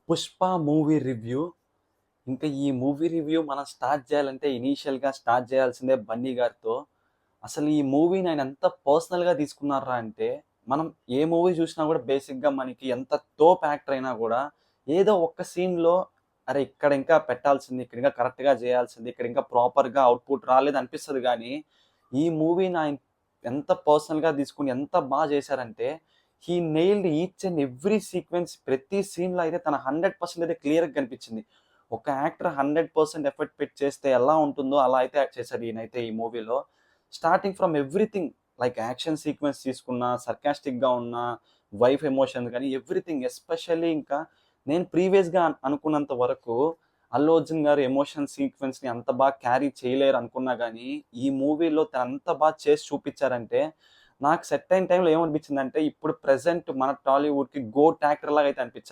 Pushpa movie review. ఇంకా ఈ movie review మనం స్టార్ట్ చేయాలంటే ఇనీషియల్‌గా స్టార్ట్ చేయాల్సిందే బన్నీ గారితో. అసలు ఈ మూవీని ఆయన ఎంత పర్సనల్‌గా తీసుకున్నార్రా అంటే, మనం ఏ మూవీ చూసినా కూడా బేసిక్‌గా మనకి ఎంత తోపు యాక్టర్ అయినా కూడా ఏదో ఒక్క సీన్‌లో అరే! ఇక్కడ ఇంకా పెట్టాల్సింది, ఇక్కడ ఇంకా కరెక్ట్‌గా చేయాల్సింది, ఇక్కడ ఇంకా ప్రాపర్‌గా అవుట్‌పుట్ రాలేదనిపిస్తది గానీ, ఈ మూవీని ఆయన ఎంత పర్సనల్‌గా తీసుకొని ఎంత చేశారంటే, he nailed each and every sequence. ప్రతి సీన్‌లో అయితే తన 100% అయితే క్లియర్‌గా కనిపించింది. ఒక యాక్టర్ 100% ఎఫర్ట్ పెట్టి చేస్తే ఎలా ఉంటుందో అలా అయితే యాక్ట్ చేశాడు ఈయనైతే ఈ మూవీలో. Starting from everything, like action sequence తీసుకున్నా, సర్కాస్టిక్‌గా ఉన్న, వైఫ్ ఎమోషన్స్ గాని ఎవ్రీథింగ్. ఎస్పెషల్లీ ఇంకా నేను ప్రీవియస్‌గా అనుకున్నంత వరకు అల్లు అర్జున్ గారు ఎమోషన్ సీక్వెన్స్‌ని అంత క్యారీ చేయలేరు అనుకున్నా గానీ, ఈ మూవీలో తను అంత చేసి చూపిచ్చారంటే, నాకు సెట్ అయిన టైంలో ఏమనిపించిందంటే, ఇప్పుడు ప్రెజెంట్ మన టాలీవుడ్‌కి గోట్ యాక్టర్ లాగా అయితే అనిపించారు.